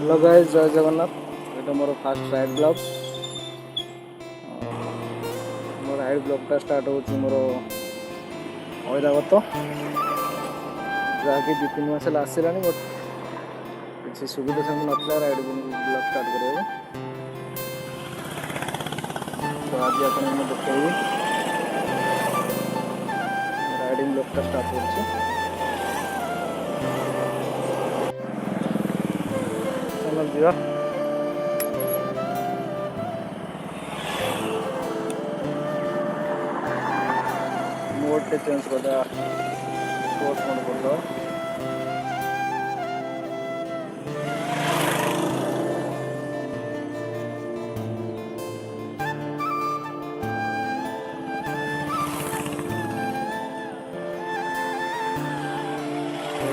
Hello guys, जय जगन्नाथ। ये मोर fast ride blog. मोर ride ब्लॉगटा start हो मोर ऐरावत जहाँकि 2-3 मास आसला बट किसी सुविधा से नाला राइड ब्लॉग स्टार्ट करा। तो आज आपको देखी राइडिंग ब्लॉगटा स्टार्ट कर जा मोड टे चेंज कर स्पोर्ट्स मोड कर दो।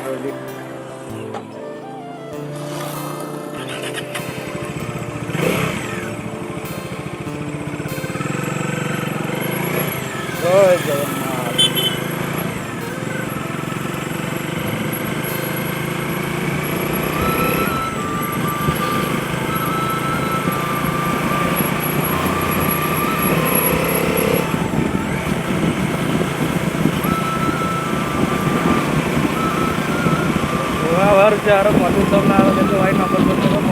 रेडी जय जगन्नाथ। बाहर जा रहा मधुसूदन भाई नंबर मधुसूदन।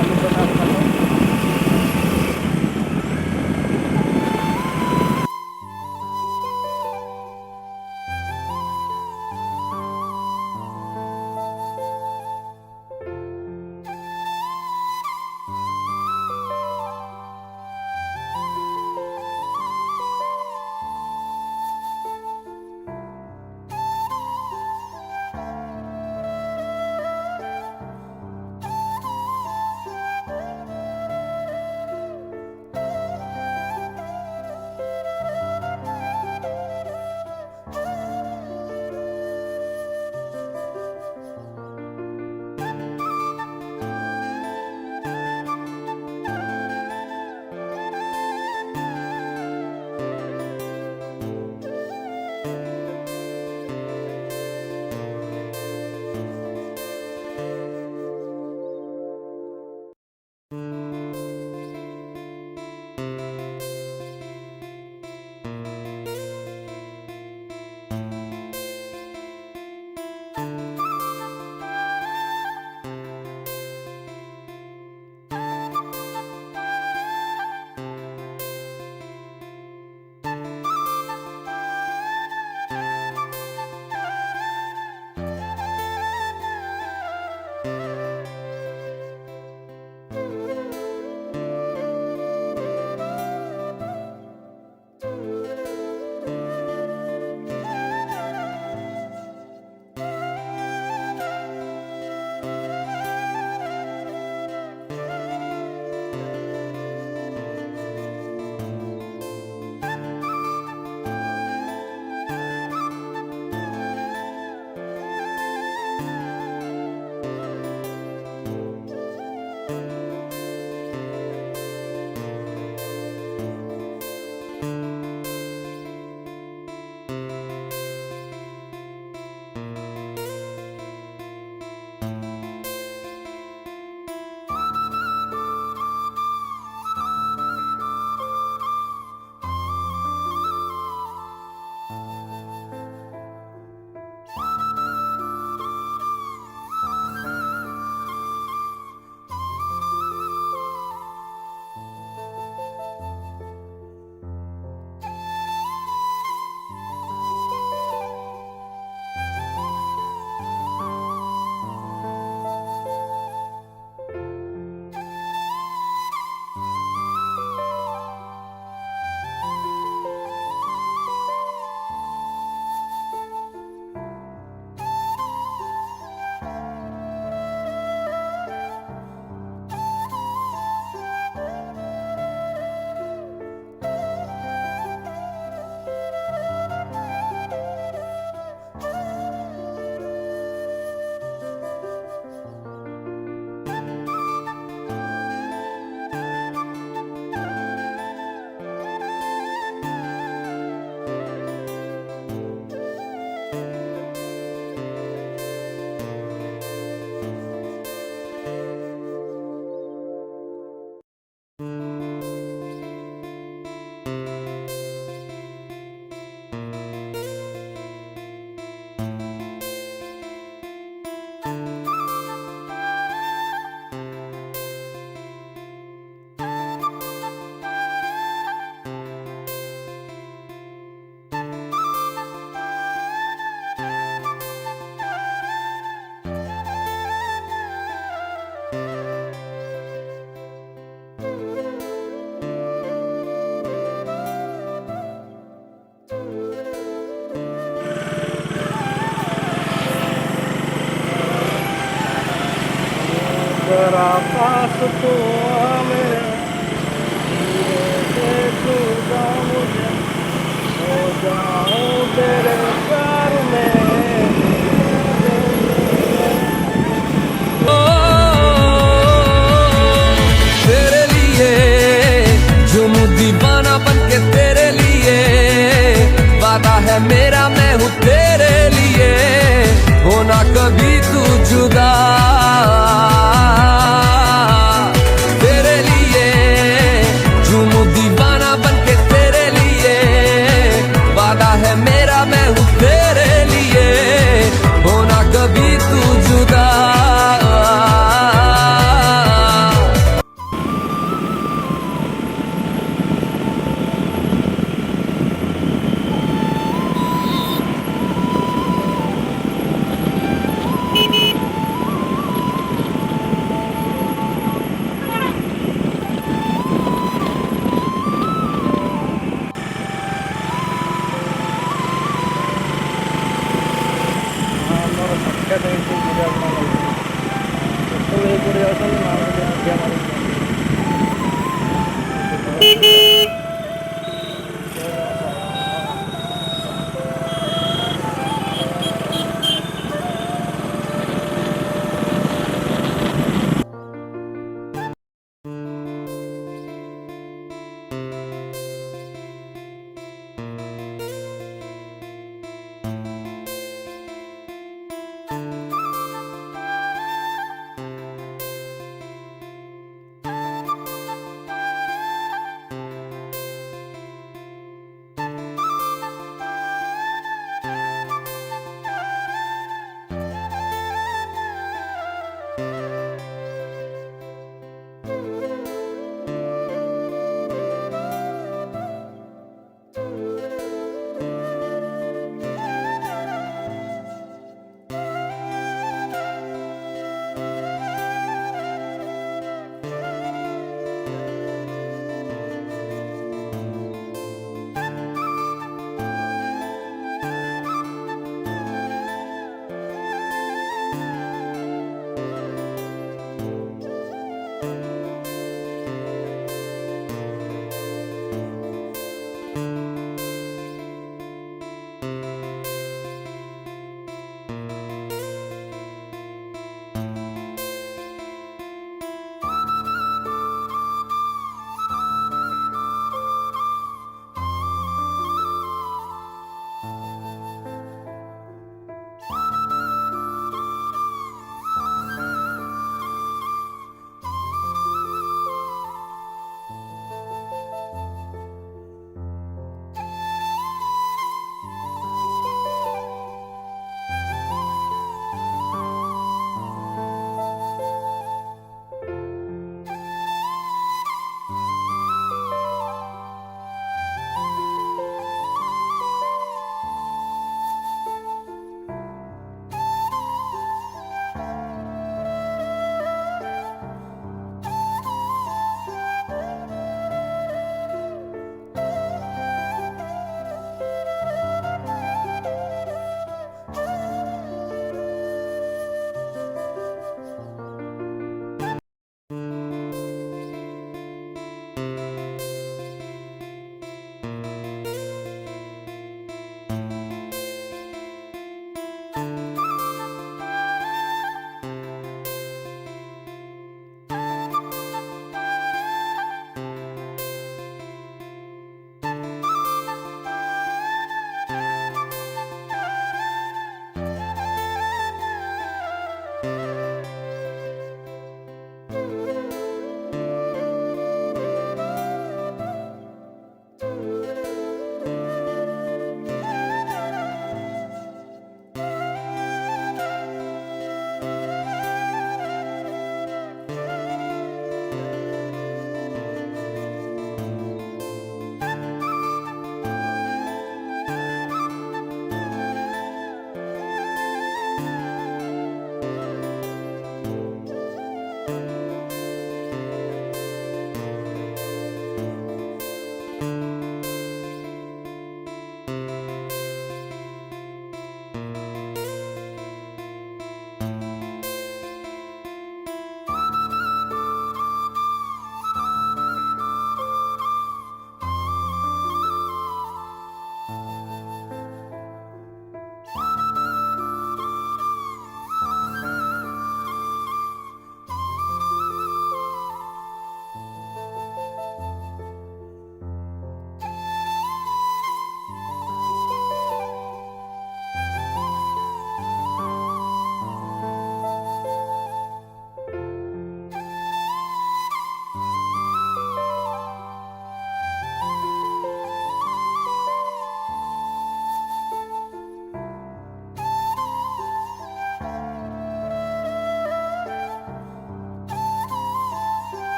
जरा पास तो आ मेरे, देखूंगा मुझे, हो जाऊं तेरे प्यार में। ओ, तेरे लिए झूमू दीवाना बन के तेरे लिए, वादा है मेरा मैं हूँ तेरे लिए, होना कभी तू जुदा। तेरे लिए झूमू दीवाना बन के तेरे लिए, वादा है मेरा मैं हूँ तेरे लिए, होना कभी तू जुदा। ଆମର ସାକ୍ଷାତ ହେଇଛି ଯେତେବେଳେ ଏପଟେ ଯାଉଛନ୍ତି ମାଆଙ୍କୁ ଆଜ୍ଞା ମାରୁଛନ୍ତି।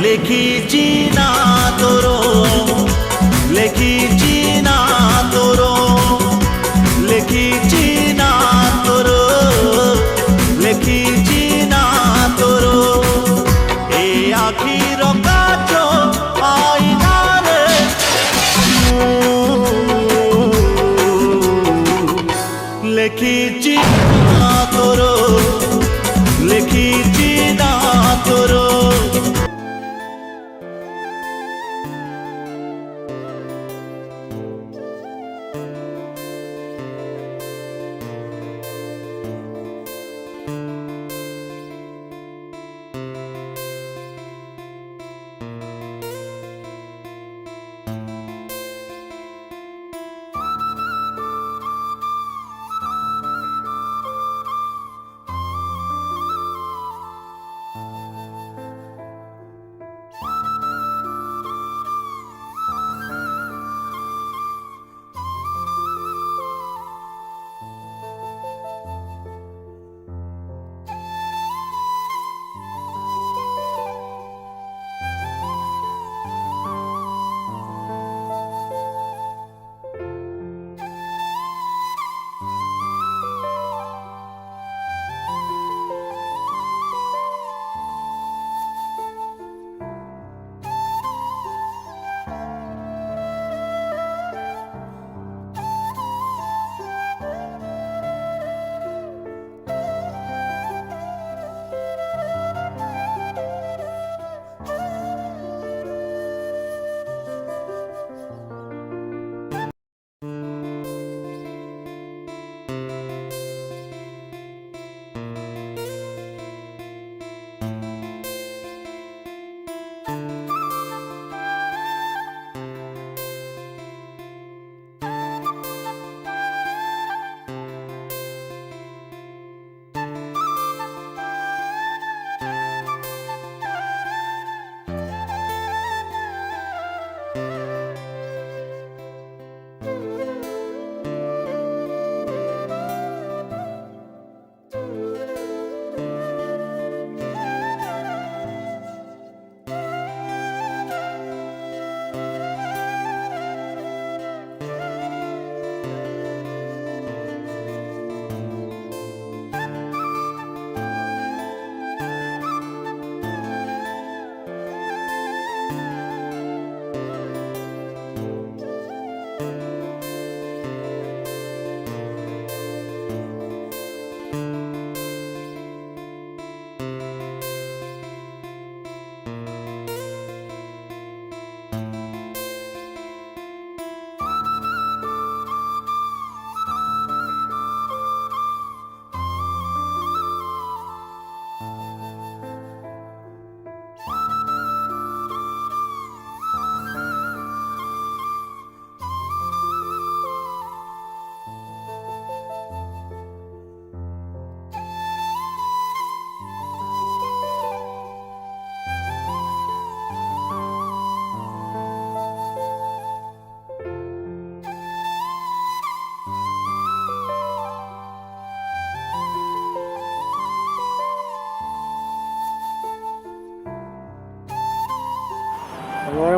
লেখিছি না তোর লেখিছি না তোর লেখিছি না তোর লেখিছি না তোর এ আখির কাচ আইনারে লেখিছি না তোর লেখিছি না তোর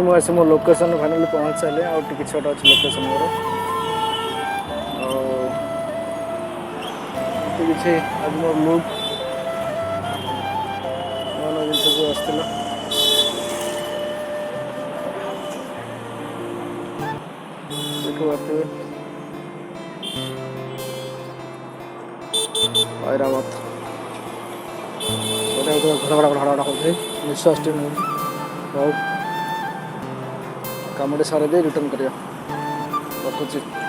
ମୁଁ ଆସି ମୋ ଲୋକେସନ୍ ଫାଇନାଲି ପହଞ୍ଚି ସାରିଲି ଆଉ ଟିକେ ଛୋଟ ଅଛି ଲୋକେସନ୍ ମୋର ଆଉ ଏତେ କିଛି ଆଜି ମୋର ଲୁକ୍ ନୂଆ ନୂଆ ଜିନିଷ ସବୁ ଆସିଥିଲା ଦେଖିପାରୁଥିବେ ଐରାବତ ଘଡ଼ଘଡ଼ ହେଉଛି ନିଶ୍ୱାସ ଟି ନେଉଛି ହଉ କାମଟି ସାରି ଦେଇ ରିଟର୍ନ କରିବା ରଖୁଛି।